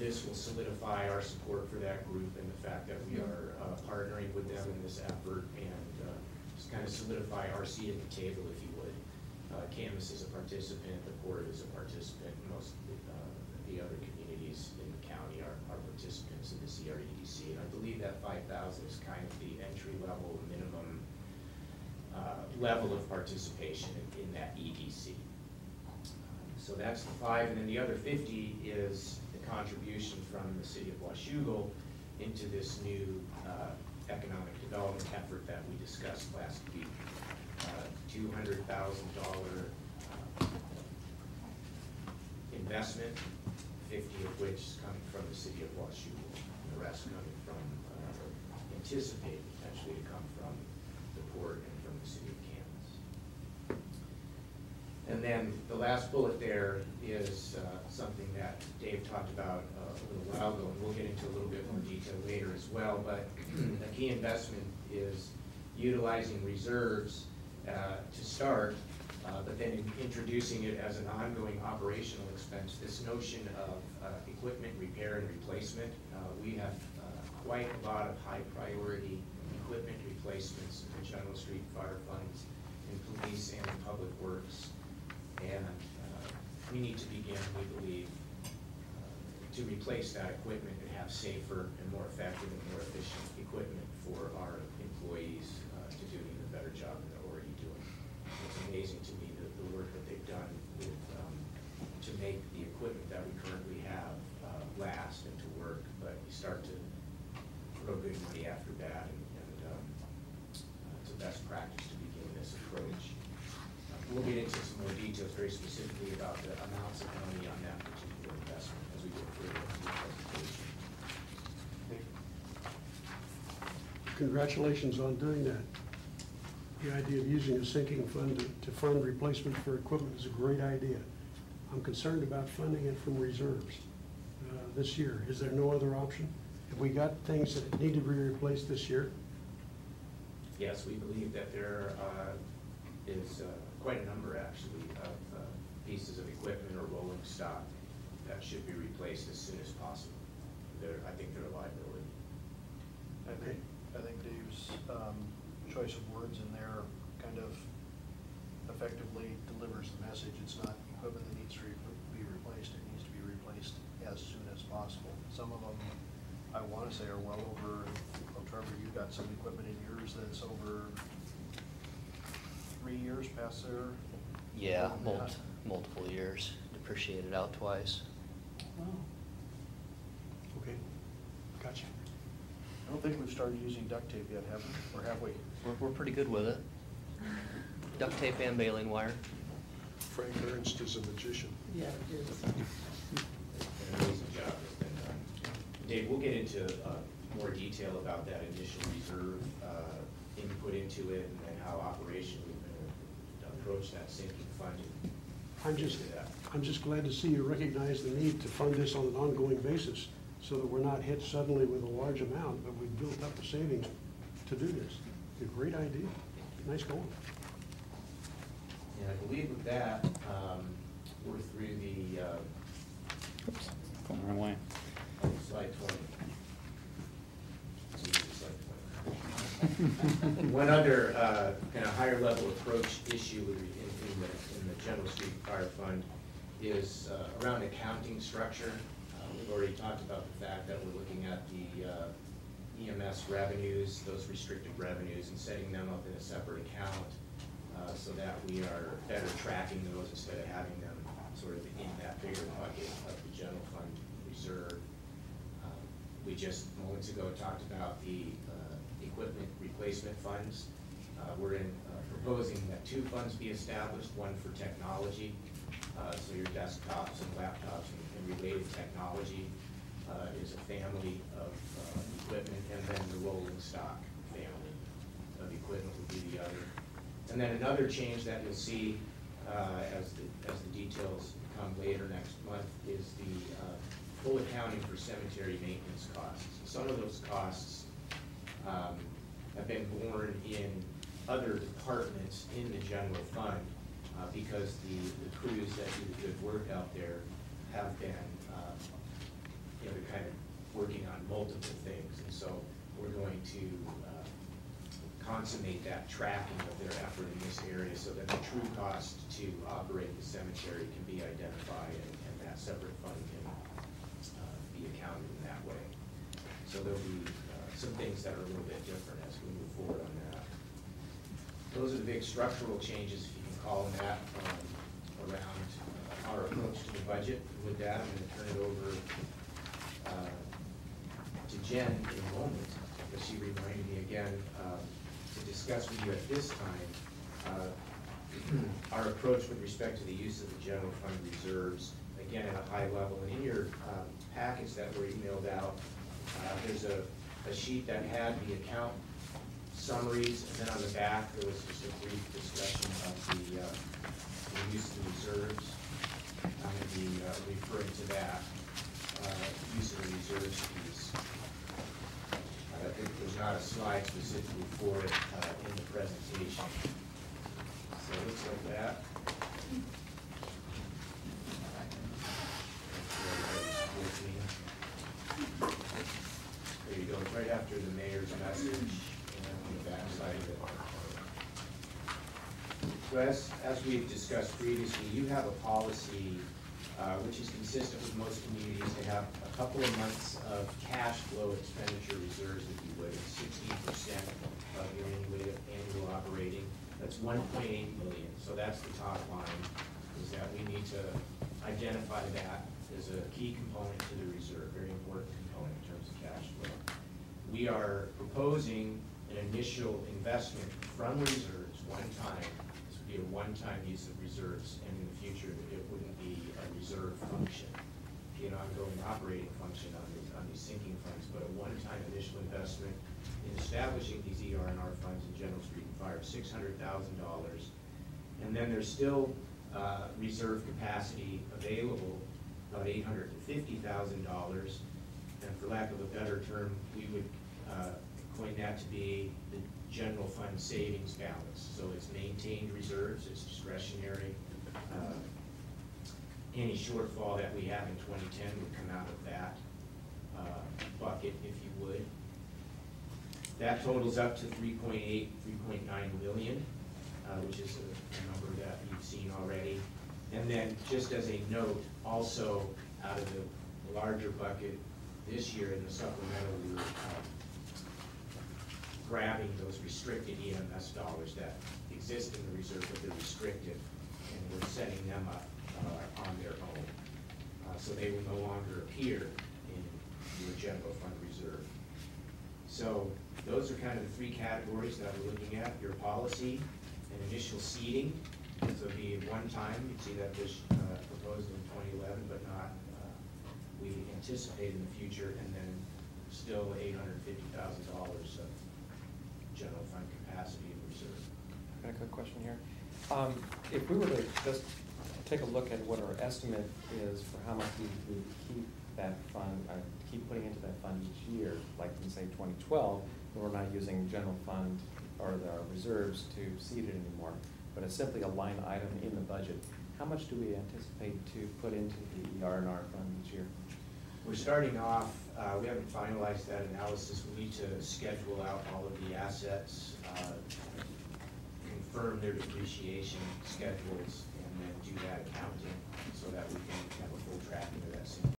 this will solidify our support for that group and the fact that we are partnering with them in this effort, and just kind of solidify our seat at the table, if you would. Camas is a participant, the Port is a participant, most the other communities in the county are participants in the CREDC, and I believe that 5,000 is kind of the entry level, minimum level of participation in that EDC. So that's the 5, and then the other 50 is the contribution from the city of Washougal into this new economic development effort that we discussed last week. $200,000 investment, 50 of which is coming from the city of Washougal, and the rest coming from, anticipated potentially to come from the Port and from the city of Camas. And then the last bullet there is something that Dave talked about a little while ago, and we'll get into a little bit more detail later as well, but a key investment is utilizing reserves to start, but then introducing it as an ongoing operational expense. This notion of equipment repair and replacement, we have quite a lot of high priority equipment replacements in the general street fire funds, in police and in public works, and we need to begin, we believe, to replace that equipment and have safer and more effective and more efficient equipment for our employees to do an even better job than they're already doing. It's amazing to me the work that they've done with, to make the equipment that we currently have last and to work, but you start to throw good money after bad, and it's a best practice to begin this approach. We'll get into some more details very specifically about the amounts of money on that particular investment as we go further into the presentation. Congratulations on doing that. The idea of using a sinking fund to fund replacement for equipment is a great idea. I'm concerned about funding it from reserves this year. Is there no other option? Have we got things that need to be replaced this year? Yes, we believe that there is quite a number, actually, of pieces of equipment or rolling stock that should be replaced as soon as possible. I think they're a liability. I think Dave's choice of words in there kind of effectively delivers the message. It's not equipment that needs to be replaced. It needs to be replaced as soon as possible. Some of them, I want to say, are well over, well, Trevor, you got some equipment in yours that's over 3 years past their... Yeah, multiple years, depreciated out twice. Oh. Okay, gotcha. I don't think we've started using duct tape yet, have we? Or have we? We're pretty good with it. Duct tape and baling wire. Frank Ernst is a magician. Yeah, it is. An amazing job has been done. Dave, we'll get into more detail about that initial reserve input into it and how operationally we're going to approach that sinking fund. I'm just glad to see you recognize the need to fund this on an ongoing basis so that we're not hit suddenly with a large amount, but we've built up the savings to do this. A great idea. Nice going. And I believe with that, we're through the oops, going the wrong way. slide 20. One other kind of higher level approach issue in the General Street Fire Fund is around accounting structure. We've already talked about the fact that we're looking at the EMS revenues, those restricted revenues, and setting them up in a separate account so that we are better tracking those instead of having them sort of in that bigger bucket of the general fund reserve. We just moments ago talked about the equipment replacement funds. We're proposing that 2 funds be established, one for technology, so your desktops and laptops and related technology is a family of equipment, and then the rolling stock family of equipment would be the other. And then another change that you'll see as the details come later next month is the full accounting for cemetery maintenance costs. Some of those costs have been borne in other departments in the general fund because the crews that do the good work out there have been, the working on multiple things. And so we're going to consummate that tracking of their effort in this area so that the true cost to operate the cemetery can be identified and that separate fund can be accounted in that way. So there'll be some things that are a little bit different as we move forward on that. Those are the big structural changes, if you can call them that, around our approach to the budget. With that, I'm going to turn it over to Jen in a moment, because she reminded me again to discuss with you at this time our approach with respect to the use of the general fund reserves, again at a high level. And in your package that were emailed out, there's a sheet that had the account summaries, and then on the back there was just a brief discussion of the use of the reserves. I'm going to be referring to that use of the reserves piece. There's not a slide specifically for it in the presentation. So it looks like that. There you go. It's right after the mayor's message and on the back side of it. So as we've discussed previously, you have a policy which is consistent with most communities to have a couple of months of cash flow expenditure reserves, if you would, 16% of your annual operating. That's 1.8 million. So that's the top line, is that we need to identify that as a key component to the reserve, very important component in terms of cash flow. We are proposing an initial investment from reserves one time. This would be a one-time use of reserves, and in the future it wouldn't be a reserve function, be an ongoing operating function on these sinking funds, but a one-time initial investment in establishing these ER&R funds in General Street and Fire, $600,000. And then there's still reserve capacity available, about $850,000. And for lack of a better term, we would coin that to be the general fund savings balance. So it's maintained reserves, it's discretionary. Any shortfall that we have in 2010 would come out of that bucket, if you would. That totals up to 3.8, 3.9 million, which is a number that you've seen already. And then just as a note, also out of the larger bucket this year in the supplemental, we were grabbing those restricted EMS dollars that exist in the reserve, but they're restricted, and we're setting them up on their own. So they will no longer appear in your general fund reserve. So those are kind of the three categories that we're looking at: your policy, and initial seeding. So it'll be one time. You see that this proposed in 2011, but not we anticipate in the future, and then still $850,000 of general fund capacity in reserve. I've got a quick question here. If we were to just take a look at what our estimate is for how much we keep that fund, keep putting into that fund each year, like in say 2012, when we're not using general fund or the reserves to seed it anymore, but it's simply a line item in the budget, how much do we anticipate to put into the ER&R fund each year? We're starting off, we haven't finalized that analysis. We need to schedule out all of the assets, confirm their depreciation schedules, and then do that accounting so that we can have a full tracking of that.